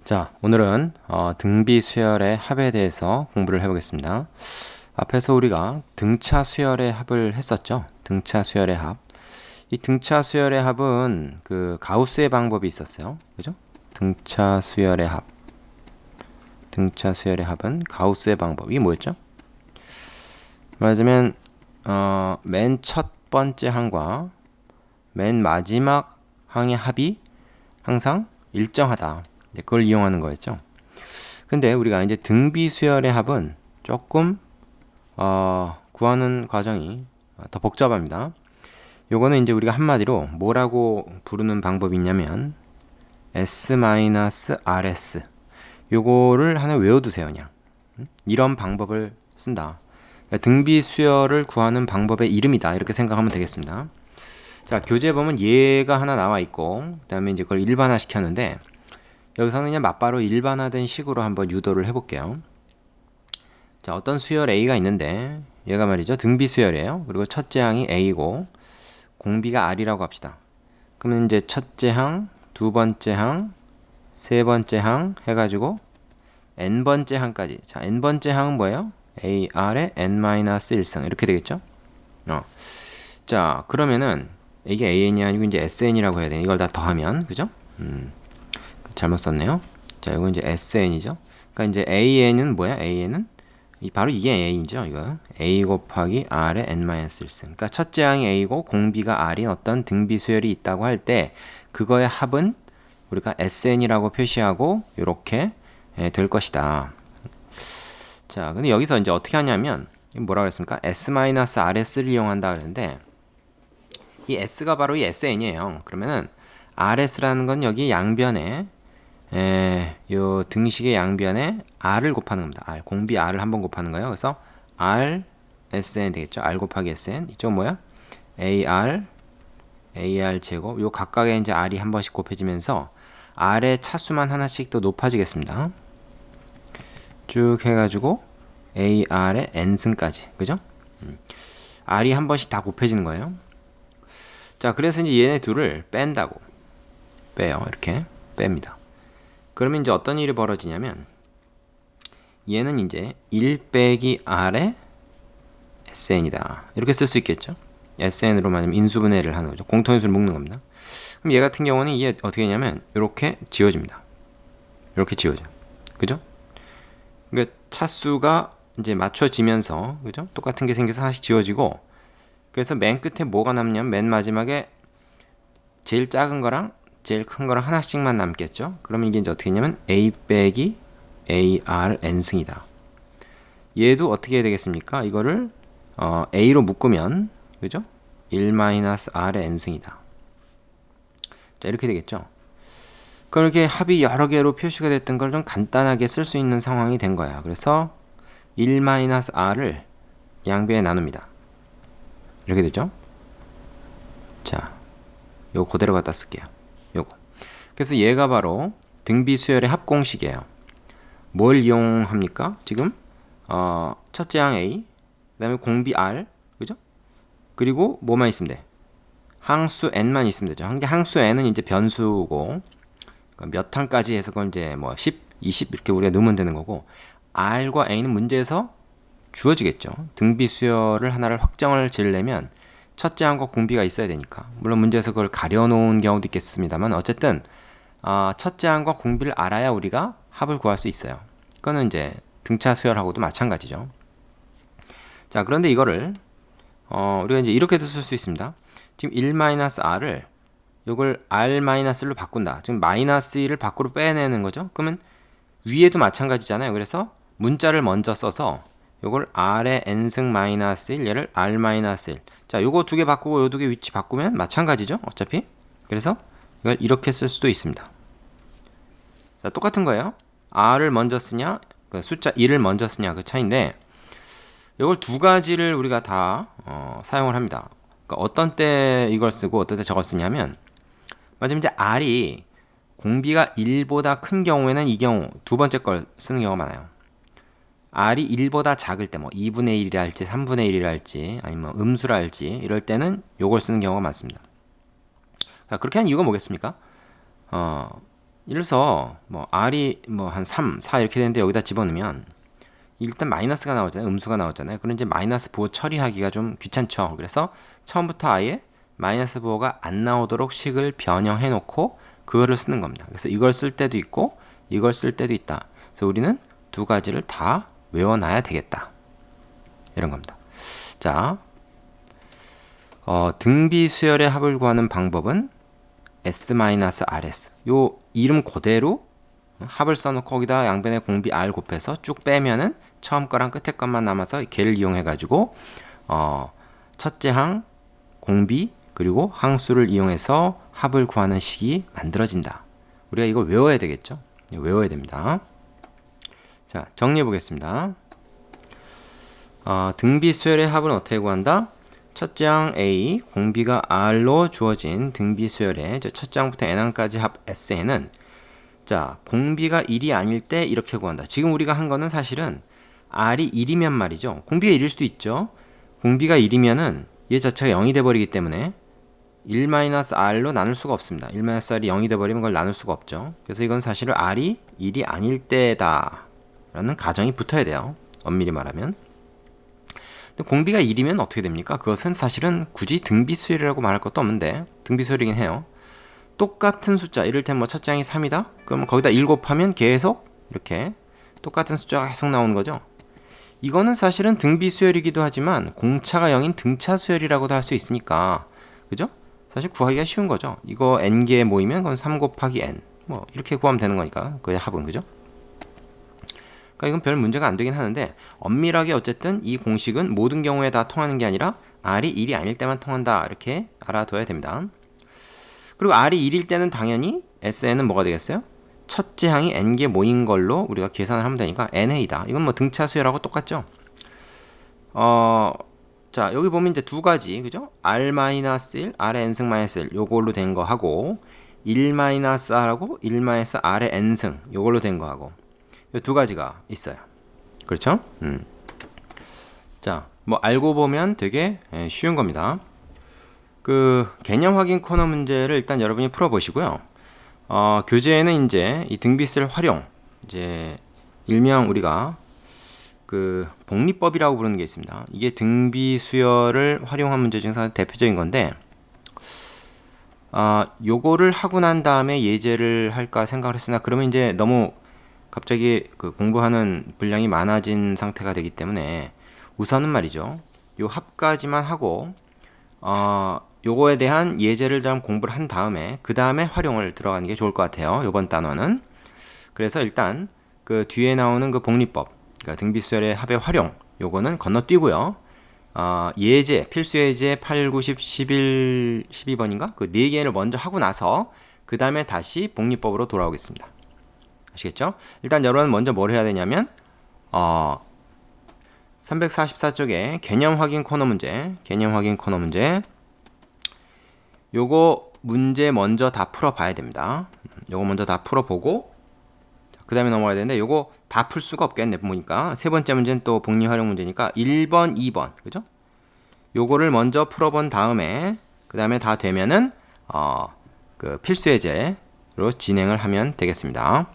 자, 오늘은 등비 수열의 합에 대해서 공부를 해보겠습니다. 앞에서 우리가 등차 수열의 합을 했었죠. 등차 수열의 합. 이 등차 수열의 합은 그 가우스의 방법이 있었어요. 그죠? 등차 수열의 합. 등차 수열의 합은 가우스의 방법. 이게 뭐였죠? 말하자면 맨 첫 번째 항과 맨 마지막 항의 합이 항상 일정하다. 그걸 이용하는 거였죠. 근데 우리가 이제 등비 수열의 합은 조금 구하는 과정이 더 복잡합니다. 요거는 이제 우리가 한마디로 뭐라고 부르는 방법이 있냐면 S-RS 요거를 하나 외워두세요. 그냥 이런 방법을 쓴다. 그러니까 등비 수열을 구하는 방법의 이름이다. 이렇게 생각하면 되겠습니다. 자, 교재에 보면 얘가 하나 나와 있고 그 다음에 이제 그걸 일반화 시켰는데 여기서는 그냥 맞바로 일반화된 식으로 한번 유도를 해볼게요. 자, 어떤 수열 A가 있는데 얘가 말이죠. 등비 수열이에요. 그리고 첫째 항이 A고 공비가 R이라고 합시다. 그러면 이제 첫째 항, 두 번째 항, 세 번째 항 해가지고 n번째 항까지. 자, n번째 항은 뭐예요? AR의 n-1승 이렇게 되겠죠? 자, 그러면은 이게 AN이 아니고 이제 SN이라고 해야 되네. 이걸 다 더하면 그죠? 잘못 썼네요. 자, 이거 이제 SN이죠. 그러니까 이제 AN은 뭐야? AN은 바로 이게 A이죠. 이거 A 곱하기 R의 n-1승. 그러니까 첫째 항이 A고 공비가 R인 어떤 등비 수열이 있다고 할 때 그거의 합은 우리가 SN이라고 표시하고 이렇게 될 것이다. 자, 근데 여기서 이제 어떻게 하냐면 뭐라 그랬습니까? S-RS를 이용한다 그랬는데 이 S가 바로 이 SN이에요. 그러면은 RS라는 건 여기 양변에 요 등식의 양변에 R을 곱하는 겁니다. R, 공비 R을 한번 곱하는 거예요. 그래서 R, SN 되겠죠. R 곱하기 SN. 이쪽 뭐야? AR 제곱. 요 각각에 이제 R이 한 번씩 곱해지면서 R의 차수만 하나씩 더 높아지겠습니다. 쭉 해가지고 AR의 N승까지. 그죠? R이 한 번씩 다 곱해지는 거예요. 자, 그래서 이제 얘네 둘을 뺀다고. 빼요. 이렇게 뺍니다. 그러면 이제 어떤 일이 벌어지냐면 얘는 이제 1 빼기 R의 SN이다. 이렇게 쓸 수 있겠죠. SN으로 말하면 인수분해를 하는 거죠. 공통인수를 묶는 겁니다. 그럼 얘 같은 경우는 이게 어떻게 되냐면 이렇게 지워집니다. 이렇게 지워져. 그죠? 그러니까 차수가 이제 맞춰지면서 그죠? 똑같은 게 생겨서 하나씩 지워지고 그래서 맨 끝에 뭐가 남냐면 맨 마지막에 제일 작은 거랑 제일 큰 거랑 하나씩만 남겠죠. 그러면 이게 이제 어떻게 했냐면 A 빼기 AR N승이다. 얘도 어떻게 해야 되겠습니까? 이거를 A로 묶으면 그죠? 1-R의 N승이다. 자, 이렇게 되겠죠. 그럼 이렇게 합이 여러 개로 표시가 됐던 걸 좀 간단하게 쓸 수 있는 상황이 된 거야. 그래서 1-R을 양변에 나눕니다. 이렇게 되죠. 자, 요거 그대로 갖다 쓸게요. 요거. 그래서 얘가 바로 등비 수열의 합 공식이에요. 뭘 이용합니까? 지금 첫째 항 A, 그다음에 공비 R, 그죠? 그리고 뭐만 있으면 돼? 항수 n만 있으면 되죠. 근데 항수 n은 이제 변수고 몇 항까지 해서 그건 이제 뭐 10, 20 이렇게 우리가 넣으면 되는 거고 R과 A는 문제에서 주어지겠죠. 등비 수열을 하나를 확정을 지으려면 첫째 항과 공비가 있어야 되니까. 물론 문제에서 그걸 가려놓은 경우도 있겠습니다만 어쨌든 첫째 항과 공비를 알아야 우리가 합을 구할 수 있어요. 그거는 이제 등차 수열하고도 마찬가지죠. 자, 그런데 이거를 우리가 이제 이렇게도 쓸 수 있습니다. 지금 1-R을 이걸 R-로 바꾼다. 지금 -1을 밖으로 빼내는 거죠. 그러면 위에도 마찬가지잖아요. 그래서 문자를 먼저 써서 요걸 R의 N승 -1 얘를 R-1. 자, 요거 두 개 바꾸고 요 두 개 위치 바꾸면 마찬가지죠. 어차피. 그래서 이걸 이렇게 쓸 수도 있습니다. 자, 똑같은 거예요. R을 먼저 쓰냐 숫자 1을 먼저 쓰냐 그 차이인데 이걸 두 가지를 우리가 다 사용을 합니다. 그러니까 어떤 때 이걸 쓰고 어떤 때 저걸 쓰냐면 맞으면 이제 R이 공비가 1보다 큰 경우에는 이 경우 두 번째 걸 쓰는 경우가 많아요. R이 1보다 작을 때 뭐 2분의 1이라 할지 3분의 1이라 할지 아니면 음수라 할지 이럴 때는 요걸 쓰는 경우가 많습니다. 자, 그렇게 한 이유가 뭐겠습니까? 이래서 뭐 r이 뭐 한 3, 4 이렇게 되는데 여기다 집어넣으면 일단 마이너스가 나오잖아요. 음수가 나오잖아요. 그럼 이제 마이너스 부호 처리하기가 좀 귀찮죠. 그래서 처음부터 아예 마이너스 부호가 안 나오도록 식을 변형해 놓고 그거를 쓰는 겁니다. 그래서 이걸 쓸 때도 있고 이걸 쓸 때도 있다. 그래서 우리는 두 가지를 다 외워놔야 되겠다. 이런 겁니다. 자, 등비 수열의 합을 구하는 방법은 S-RS. 요 이름 그대로 합을 써놓고 거기다 양변에 공비 R 곱해서 쭉 빼면은 처음 거랑 끝에 것만 남아서 걔를 이용해 가지고 첫째 항 공비 그리고 항수를 이용해서 합을 구하는 식이 만들어진다. 우리가 이거 외워야 되겠죠? 외워야 됩니다. 자, 정리해 보겠습니다. 등비 수열의 합은 어떻게 구한다? 첫째 항 A, 공비가 R로 주어진 등비 수열의 첫째 항부터 n항까지 합 Sn은 자, 공비가 1이 아닐 때 이렇게 구한다. 지금 우리가 한 거는 사실은 R이 1이면 말이죠. 공비가 1일 수도 있죠. 공비가 1이면은 얘 자체가 0이 돼버리기 때문에 1-R로 나눌 수가 없습니다. 1-R이 0이 돼버리면 그걸 나눌 수가 없죠. 그래서 이건 사실은 R이 1이 아닐 때다 라는 가정이 붙어야 돼요. 엄밀히 말하면. 근데 공비가 1이면 어떻게 됩니까? 그것은 사실은 굳이 등비수열이라고 말할 것도 없는데 등비수열이긴 해요. 똑같은 숫자, 이를테면 뭐 첫째 항이 3이다? 그럼 거기다 1 곱하면 계속 이렇게 똑같은 숫자가 계속 나오는 거죠. 이거는 사실은 등비수열이기도 하지만 공차가 0인 등차수열이라고도 할 수 있으니까 그죠? 사실 구하기가 쉬운 거죠. 이거 n개 모이면 그건 3 곱하기 n 뭐 이렇게 구하면 되는 거니까 그의 합은 그죠? 그러니까 이건 별 문제가 안 되긴 하는데 엄밀하게 어쨌든 이 공식은 모든 경우에 다 통하는 게 아니라 R이 1이 아닐 때만 통한다 이렇게 알아둬야 됩니다. 그리고 R이 1일 때는 당연히 SN은 뭐가 되겠어요? 첫째 항이 n개 모인 걸로 우리가 계산을 하면 되니까 NA다. 이건 뭐 등차 수열하고 똑같죠? 자, 여기 보면 이제 두 가지, 그죠? R-1, R의 n승 마이너스 1, 요걸로 된 거 하고, 1-R하고 1-R의 n승, 요걸로 된 거 하고, 요 두 가지가 있어요. 그렇죠? 자, 뭐 알고 보면 되게 쉬운 겁니다. 그 개념 확인 코너 문제를 일단 여러분이 풀어보시고요. 교재에는 이제 이 등비수열 활용, 이제 일명 우리가 그 복리법이라고 부르는 게 있습니다. 이게 등비수열을 활용한 문제 중에서 대표적인 건데, 요거를 하고 난 다음에 예제를 할까 생각을 했으나 그러면 이제 너무 갑자기 그 공부하는 분량이 많아진 상태가 되기 때문에 우선은 말이죠. 요 합까지만 하고 요거에 대한 예제를 좀 공부를 한 다음에 그 다음에 활용을 들어가는 게 좋을 것 같아요. 요번 단원은. 그래서 일단 그 뒤에 나오는 그 복리법, 그러니까 등비수열의 합의 활용, 요거는 건너뛰고요. 예제, 필수 예제 8, 9, 10, 11, 12번인가? 그 4개를 먼저 하고 나서 그 다음에 다시 복리법으로 돌아오겠습니다. 아시겠죠? 일단 여러분 먼저 뭘 해야 되냐면 344쪽에 개념 확인 코너 문제, 요거 문제 먼저 다 풀어봐야 됩니다. 요거 먼저 다 풀어보고 그 다음에 넘어가야 되는데 요거 다 풀 수가 없겠네 보니까 세 번째 문제는 또 복리 활용 문제니까 1번, 2번 그죠? 요거를 먼저 풀어본 다음에 그 다음에 다 되면은 그 필수 예제로 진행을 하면 되겠습니다.